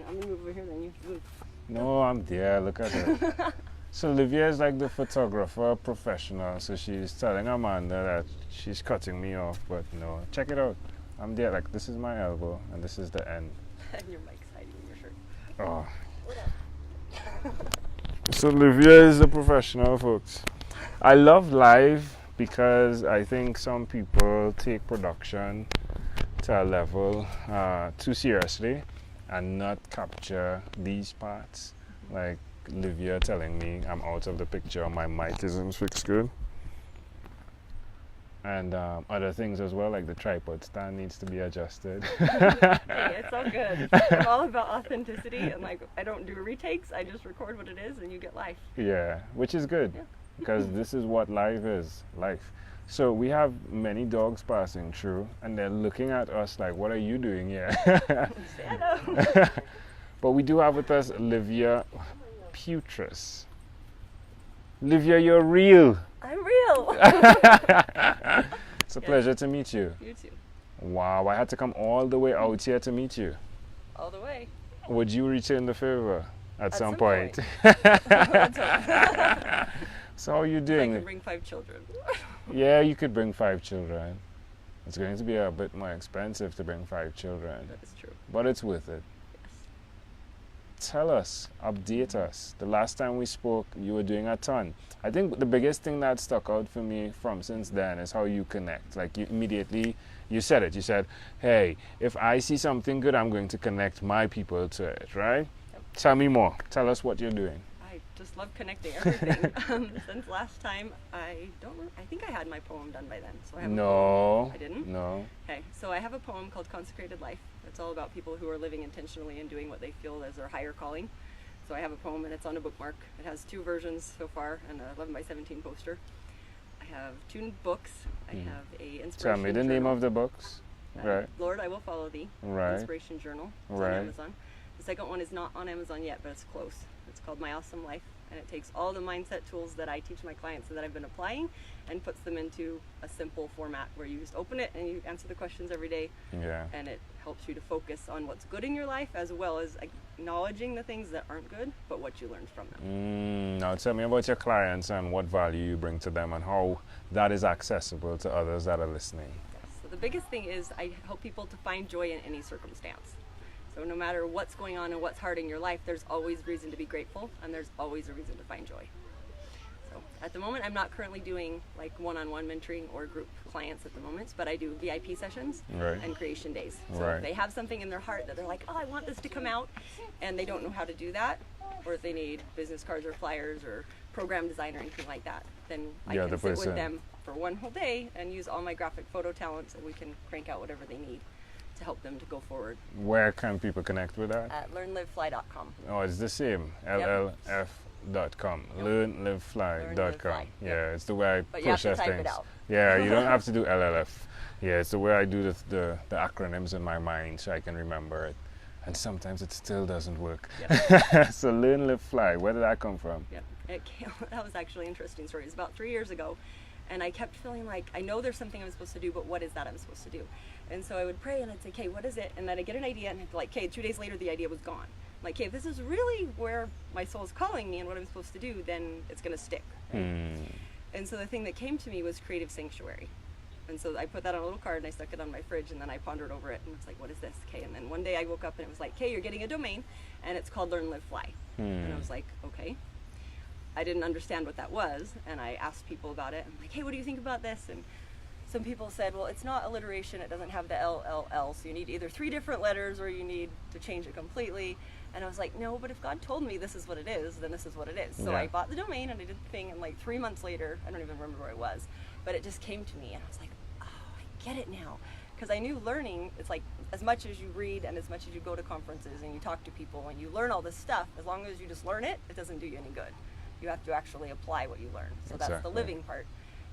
I'm gonna move over here, then you move. No, I'm there. Look at her. So Livia is like the photographer professional. So she's telling Amanda that she's cutting me off, but no, check it out. I'm there. Like this is my elbow, and this is the end. And your mic's hiding in your shirt. Oh. So Livia is a professional, folks. I love live because I think some people take production to a level too seriously and not capture these parts. Like Livia telling me I'm out of the picture, my mic isn't fixed good. And other things as well, like the tripod stand needs to be adjusted. Hey, it's all good. I'm all about authenticity, and like I don't do retakes. I just record what it is, and you get life. Yeah, which is good, because this is what life is, life. So we have many dogs passing through, and they're looking at us like, "What are you doing here?" Say hello. But we do have with us Livia Pewtress. Livia, you're real. I'm real. It's a pleasure to meet you. You too. Wow, I had to come all the way out here to meet you. All the way. Would you return the favor at some point? So how are you doing? I can bring 5 children. Yeah, you could bring 5 children. It's going to be a bit more expensive to bring 5 children. That is true. But it's worth it. Tell us, update us. The last time we spoke, you were doing a ton. I think the biggest thing that stuck out for me from since then is how you connect. Like you immediately, you said it. You said, hey, if I see something good, I'm going to connect my people to it, right? Yep. Tell me more. Tell us what you're doing. I just love connecting everything. Since last time, I think I had my poem done by then. So I have a poem. I didn't? No. Okay, so I have a poem called Consecrated Life. It's all about people who are living intentionally and doing what they feel as their higher calling. So I have a poem, and it's on a bookmark. It has 2 versions so far and an 11 by 17 poster. I have 2 books. I have a inspiration Tell me the name of the books. Right. Lord, I Will Follow Thee. Right. Inspiration Journal. It's on Amazon. The second one is not on Amazon yet, but it's close. It's called My Awesome Life, and it takes all the mindset tools that I teach my clients and that I've been applying and puts them into a simple format where you just open it and you answer the questions every day. Yeah. And it helps you to focus on what's good in your life as well as acknowledging the things that aren't good, but what you learned from them. Now tell me about your clients and what value you bring to them and how that is accessible to others that are listening. Yes. So the biggest thing is I help people to find joy in any circumstance. So no matter what's going on and what's hard in your life, there's always reason to be grateful, and there's always a reason to find joy. So at the moment, I'm not currently doing like one-on-one mentoring or group clients at the moment, but I do VIP sessions and creation days. So if they have something in their heart that they're like, oh, I want this to come out, and they don't know how to do that, or if they need business cards or flyers or program design or anything like that, then I can sit with them for one whole day and use all my graphic photo talents, and we can crank out whatever they need to help them to go forward. Where can people connect with that? At learnlivefly.com. Oh, it's the same. LLF.com. Learnlivefly.com. Yeah, it's the way I but you have to process type things. it out. Yeah, you don't have to do LLF. Yeah, it's the way I do the acronyms in my mind so I can remember it. And sometimes it still doesn't work. Yep. So Learn, Live, Fly. Where did that come from? Yeah, that was actually an interesting story. It was about 3 years ago. And I kept feeling like, I know there's something I'm supposed to do, but what is that I'm supposed to do? And so I would pray and I'd say, okay, what is it? And then I'd get an idea and I'd be like, okay, 2 days later the idea was gone. I'm like, okay, if this is really where my soul is calling me and what I'm supposed to do, then it's going to stick. Right? And so the thing that came to me was Creative Sanctuary. And so I put that on a little card and I stuck it on my fridge, and then I pondered over it and it's like, what is this? Okay, and then one day I woke up and it was like, okay, you're getting a domain and it's called Learn, Live, Fly. And I was like, okay. I didn't understand what that was, and I asked people about it. I'm like, hey, what do you think about this? And some people said, well, it's not alliteration, it doesn't have the LLL, so you need either 3 different letters or you need to change it completely. And I was like, no, but if God told me this is what it is, then this is what it is. So I bought the domain and I did the thing, and like 3 months later, I don't even remember where it was, but it just came to me and I was like, oh, I get it now. Because I knew learning, it's like as much as you read and as much as you go to conferences and you talk to people and you learn all this stuff, as long as you just learn it, it doesn't do you any good. You have to actually apply what you learn. So that's the living part.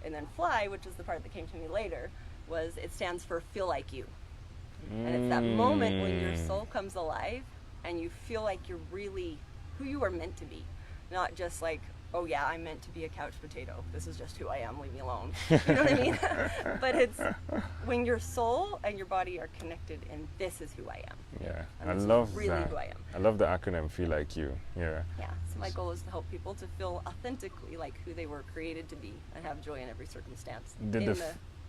And then fly, which is the part that came to me later, was it stands for feel like you. And it's that moment when your soul comes alive and you feel like you're really who you are meant to be. Not just like, oh yeah, I'm meant to be a couch potato. This is just who I am. Leave me alone. You know what I mean? But it's when your soul and your body are connected, and this is who I am. Yeah, And I this is love really that. who I am. I love the acronym Feel Like You. Yeah. Yeah. So my goal is to help people to feel authentically like who they were created to be, and have joy in every circumstance.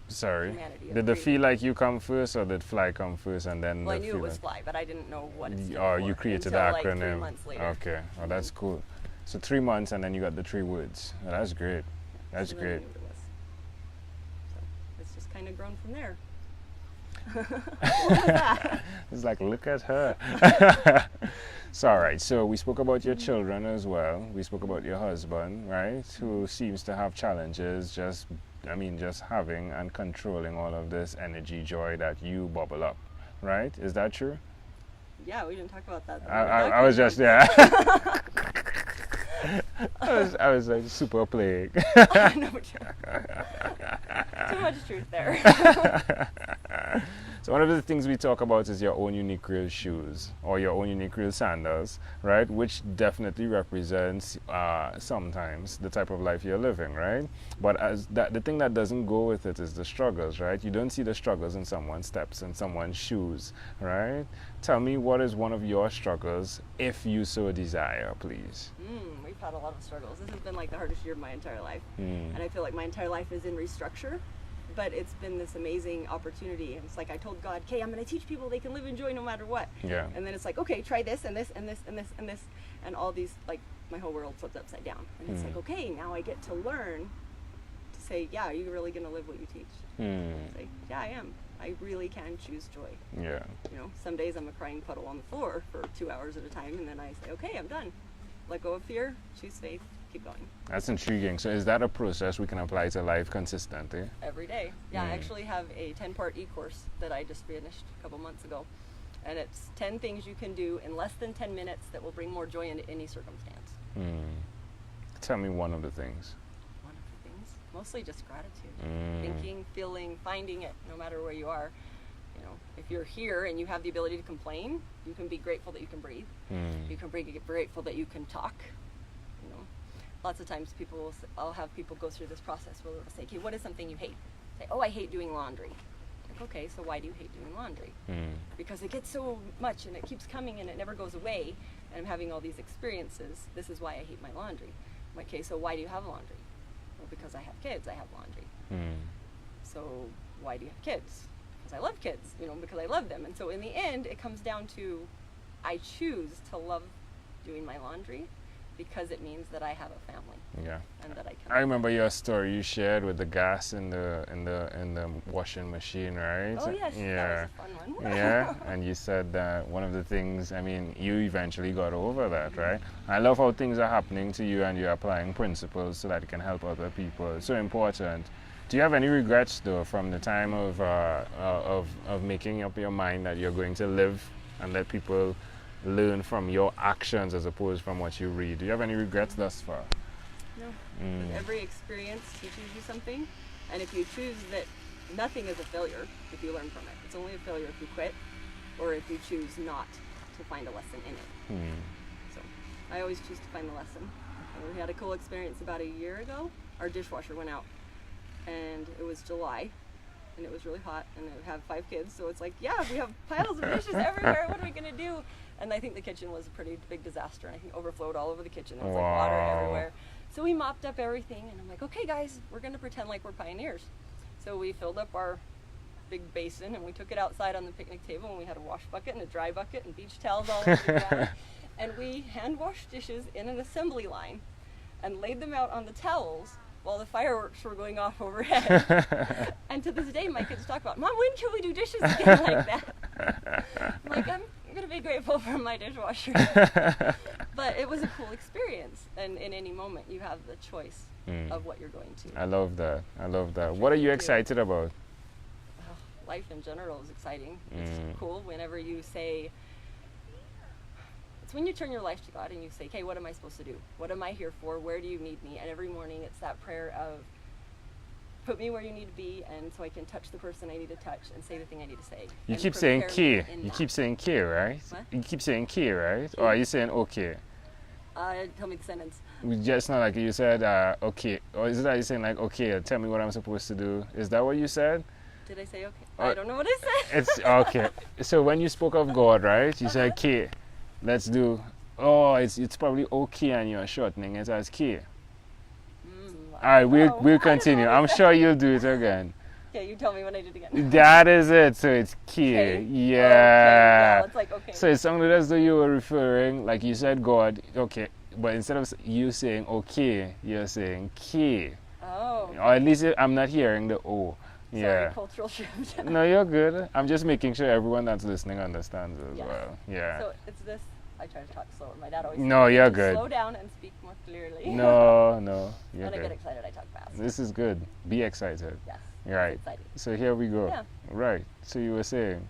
Sorry. Humanity of Did the creating. Feel Like You come first, or did Fly come first, and then Well, I the knew Feel it was Like- fly, but I didn't know what it stood Oh, for you created until, the like, acronym. 3 months later. Okay. Oh, that's cool. So 3 months, and then you got the 3 words. Oh, that's great. That's I really great. knew what it was. So it's just kind of grown from there. It's like, look at her. So, all right. So we spoke about your children as well. We spoke about your husband, right? Who seems to have challenges just having and controlling all of this energy, joy that you bubble up, right? Is that true? Yeah, we didn't talk about that. though. I was just, yeah. I was like super playing. No, too much truth there. So one of the things we talk about is your own unique real shoes, or your own unique real sandals, right? Which definitely represents sometimes the type of life you're living, right? But the thing that doesn't go with it is the struggles, right? You don't see the struggles in someone's steps, in someone's shoes, right? Tell me, what is one of your struggles, if you so desire, please? We've had a lot of struggles. This has been like the hardest year of my entire life. And I feel like my entire life is in restructure. But it's been this amazing opportunity. And it's like I told God, okay, I'm going to teach people they can live in joy no matter what. Yeah. And then it's like, okay, try this and this and this and this and this. And all these, like, my whole world flipped upside down. And it's like, okay, now I get to learn to say, yeah, are you really going to live what you teach? Say, yeah, I am. I really can choose joy. Yeah. You know, some days I'm a crying puddle on the floor for 2 hours at a time. And then I say, okay, I'm done. Let go of fear, choose faith, keep going. That's intriguing. So is that a process we can apply to life consistently? Every day. Yeah, I actually have a 10-part e-course that I just finished a couple months ago. And it's 10 things you can do in less than 10 minutes that will bring more joy into any circumstance. Tell me one of the things. One of the things, mostly just gratitude. Thinking, feeling, finding it, no matter where you are. You know, if you're here and you have the ability to complain, you can be grateful that you can breathe. You can be grateful that you can talk. You know, lots of times I'll have people go through this process where they'll say, okay, what is something you hate? Say, oh, I hate doing laundry. Like, okay, so why do you hate doing laundry? Because it gets so much and it keeps coming and it never goes away. And I'm having all these experiences. This is why I hate my laundry. I'm like, okay, so why do you have laundry? Well, because I have kids, I have laundry. So why do you have kids? Because I love kids, you know, because I love them. And so in the end, it comes down to I choose to love doing my laundry because it means that I have a family. Yeah. And that I can. I remember your story you shared with the gas in the washing machine, right? Oh yes, Yeah. that was a fun one. Yeah, and you said that one of the things, I mean, you eventually got over that, right? I love how things are happening to you and you're applying principles so that it can help other people. It's so important. Do you have any regrets, though, from the time of making up your mind that you're going to live and let people learn from your actions as opposed from what you read? Do you have any regrets thus far? No. Every experience teaches you something, and if you choose that nothing is a failure if you learn from it. It's only a failure if you quit or if you choose not to find a lesson in it. So I always choose to find the lesson. We had a cool experience about a year ago. Our dishwasher went out, and it was July, and it was really hot, and I have 5 kids, so it's like, yeah, we have piles of dishes everywhere. What are we gonna do? And I think the kitchen was a pretty big disaster, and I think overflowed all over the kitchen. There was like water everywhere. So we mopped up everything, and I'm like, okay guys, we're gonna pretend like we're pioneers. So we filled up our big basin, and we took it outside on the picnic table, and we had a wash bucket and a dry bucket and beach towels all over the ground. And we hand washed dishes in an assembly line and laid them out on the towels while the fireworks were going off overhead. And to this day, my kids talk about, Mom, when can we do dishes again like that? I'm like, I'm going to be grateful for my dishwasher. But it was a cool experience. And in any moment, you have the choice of what you're going to. I love that. I love that. What are you excited about? Life in general is exciting. It's cool whenever you say, it's when you turn your life to God and you say, okay, what am I supposed to do? What am I here for? Where do you need me? And every morning it's that prayer of, put me where you need to be, and so I can touch the person I need to touch and say the thing I need to say. You keep saying key. You that. keep saying key, right? What? You keep saying key, right? Or are you saying okay? Tell me the sentence. Just not like you said, okay. Or is it that you're saying like, okay, tell me what I'm supposed to do? Is that what you said? Did I say okay? I don't know what I said. It's okay. So when you spoke of God, right? You said, okay, let's do. Oh, it's probably okay, and you're shortening it as K. All right, we'll continue. I'm sure you'll do it again. Okay, you tell me when I did it again. That is it. So it's K. Yeah. Yeah, it's like okay. So it sounded as though you were referring, like you said, God. Okay, but instead of you saying okay, you're saying K. Oh. Okay. Or at least I'm not hearing the O. Sorry, Yeah. cultural shift. No, you're good. I'm just making sure everyone that's listening understands as Yes. well. Yeah. So it's this. I try to talk slower. My dad always. No, says, you're "Just good. Slow down and speak more clearly. No, you're When I get good. excited, I talk fast. This is good. Be excited. Yes. Right. It's exciting. So here we go. Yeah. Right. So you were saying.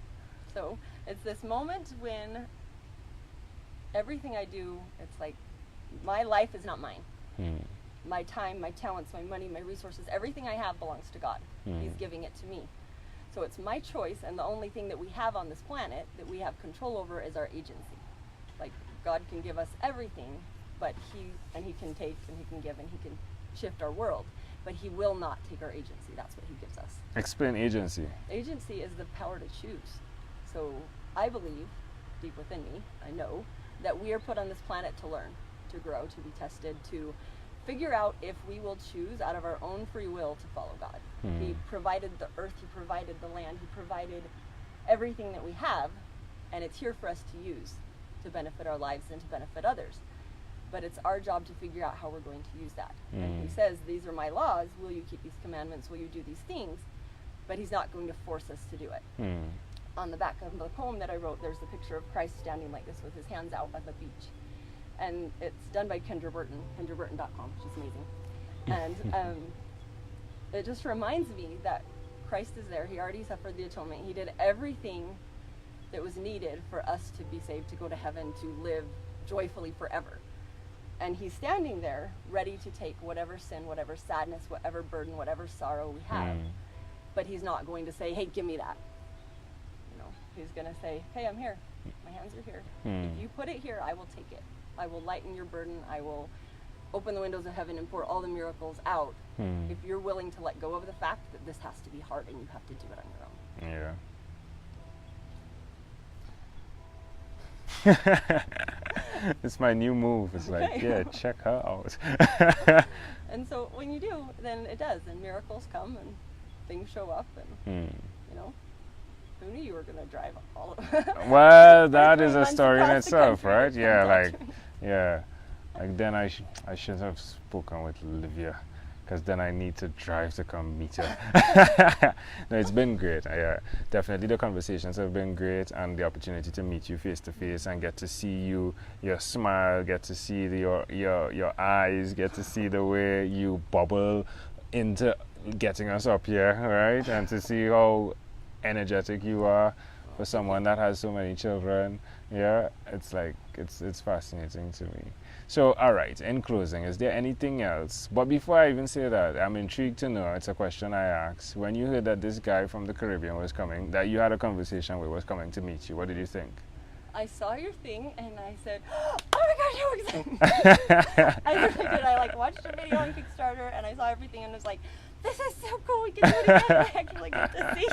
So it's this moment when everything I do, it's like my life is not mine. My time, my talents, my money, my resources, everything I have belongs to God. He's giving it to me. So it's my choice, and the only thing that we have on this planet that we have control over is our agency. Like God can give us everything, but he can take and he can give and he can shift our world, but he will not take our agency. That's what he gives us. Explain agency. Agency is the power to choose. So I believe, deep within me, I know that we are put on this planet to learn, to grow, to be tested, to figure out if we will choose out of our own free will to follow God. He provided the earth, he provided the land, he provided everything that we have, and it's here for us to use to benefit our lives and to benefit others. But it's our job to figure out how we're going to use that. And he says, these are my laws, will you keep these commandments, will you do these things? But he's not going to force us to do it. On the back of the poem that I wrote, there's the picture of Christ standing like this with his hands out at the beach. And it's done by Kendra Burton, KendraBurton.com. She's amazing. And it just reminds me that Christ is there. He already suffered the atonement. He did everything that was needed for us to be saved, to go to heaven, to live joyfully forever. And he's standing there ready to take whatever sin, whatever sadness, whatever burden, whatever sorrow we have. But he's not going to say, hey, give me that. You know, he's going to say, hey, I'm here. My hands are here. If you put it here, I will take it. I will lighten your burden. I will open the windows of heaven and pour all the miracles out. If you're willing to let go of the fact that this has to be hard and you have to do it on your own. Yeah. It's my new move. It's like, Okay. yeah, check her out. And so when you do, then it does, and miracles come and things show up, and you know, who knew you were going to drive all of Well, that is a months story in across the itself, country right? to Yeah, come like, talk to me. yeah. Like then I should have spoken with Livia, because then I need to drive to come meet her. No, it's been great. Definitely the conversations have been great, and the opportunity to meet you face to face and get to see you, your smile, get to see your eyes, get to see the way you bubble into getting us up here, right? And to see how energetic you are for someone that has so many children. Yeah, it's like it's fascinating to me. So, all right, in closing, is there anything else? But before I even say that, I'm intrigued to know, it's a question I asked. When you heard that this guy from the Caribbean was coming, that you had a conversation with, was coming to meet you, what did you think? I saw your thing and I said, oh my gosh, how exciting. I really did. I watched a video on Kickstarter and I saw everything and was like, this is so cool, we can do it again. I actually get to see you.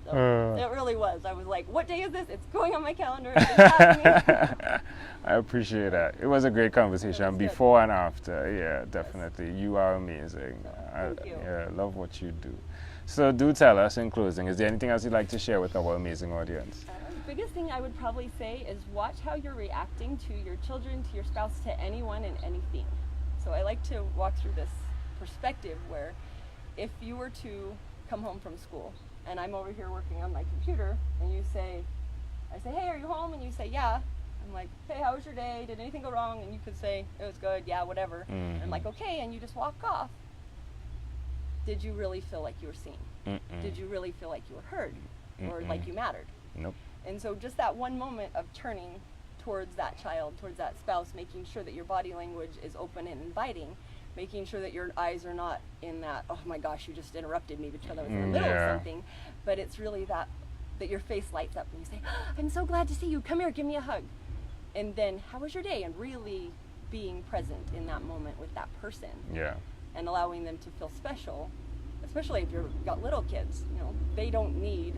So it really was. I was like, what day is this? It's going on my calendar. It's happening. I appreciate that. It was a great conversation before and after. Yeah, definitely. You are amazing. Thank you. Yeah, love what you do. So do tell us in closing, is there anything else you'd like to share with our amazing audience? The biggest thing I would probably say is watch how you're reacting to your children, to your spouse, to anyone and anything. So I like to walk through this perspective where if you were to come home from school and I'm over here working on my computer and I say, hey, are you home? And you say, yeah. I'm like, hey, how was your day? Did anything go wrong? And you could say, it was good, yeah, whatever. And I'm like, okay, and you just walk off. Did you really feel like you were seen? Did you really feel like you were heard? Or like you mattered? Nope. And so just that one moment of turning towards that child, towards that spouse, making sure that your body language is open and inviting, making sure that your eyes are not in that, oh my gosh, you just interrupted me because I was in the middle of something, but it's really that your face lights up and you say, oh, I'm so glad to see you, come here, give me a hug. And then, how was your day? And really being present in that moment with that person. Yeah. And allowing them to feel special, especially if you've got little kids. You know, they don't need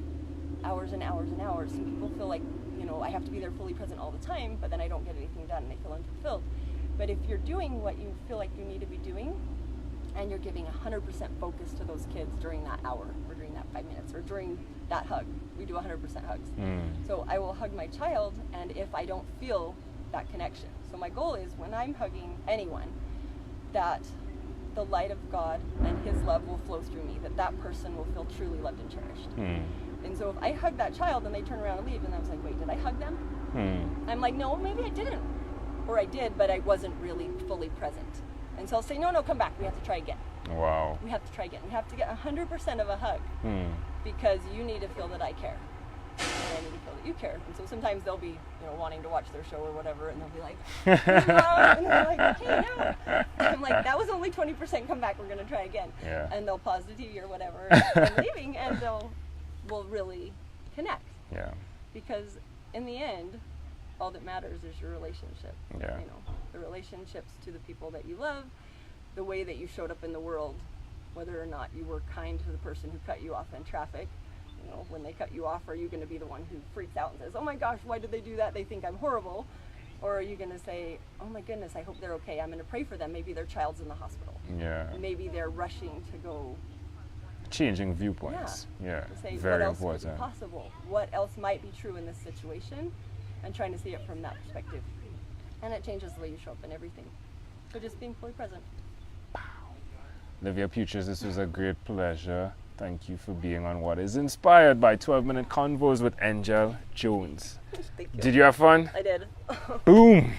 hours and hours and hours. Some people feel like, you know, I have to be there fully present all the time, but then I don't get anything done and they feel unfulfilled. But if you're doing what you feel like you need to be doing, and you're giving 100% focus to those kids during that hour, or during that 5 minutes, or during that hug. We do 100% hugs. So I will hug my child, and if I don't feel that connection. So my goal is, when I'm hugging anyone, that the light of God and His love will flow through me, that that person will feel truly loved and cherished. And so if I hug that child and they turn around and leave, and I was like, wait, did I hug them? I'm like, no, maybe I didn't. Or I did, but I wasn't really fully present. And so I'll say, no, come back. We have to try again. Wow. We have to try again. We have to get 100% of a hug because you need to feel that I care. And I need to feel that you care. And so sometimes they'll be, you know, wanting to watch their show or whatever, and they'll be like, and they're like, okay, no. I'm like, that was only 20%. Come back. We're going to try again. Yeah. And they'll pause the TV or whatever, and I'm leaving, and we'll really connect. Yeah. Because in the end, all that matters is your relationship. Yeah. You know, the relationships to the people that you love, the way that you showed up in the world, whether or not you were kind to the person who cut you off in traffic. You know, when they cut you off, are you going to be the one who freaks out and says, oh my gosh, why did they do that? They think I'm horrible. Or are you going to say, oh my goodness, I hope they're okay. I'm going to pray for them. Maybe their child's in the hospital. Yeah. Maybe they're rushing to go. Changing viewpoints. Yeah. To say, Very what else important. is possible? What else might be true in this situation? And trying to see it from that perspective. And it changes the way you show up in everything. So just being fully present. Livia Pewtress, this was a great pleasure. Thank you for being on What is Inspired by 12-Minute Convos with Angel Jones. Thank you. Did you have fun? I did. Boom!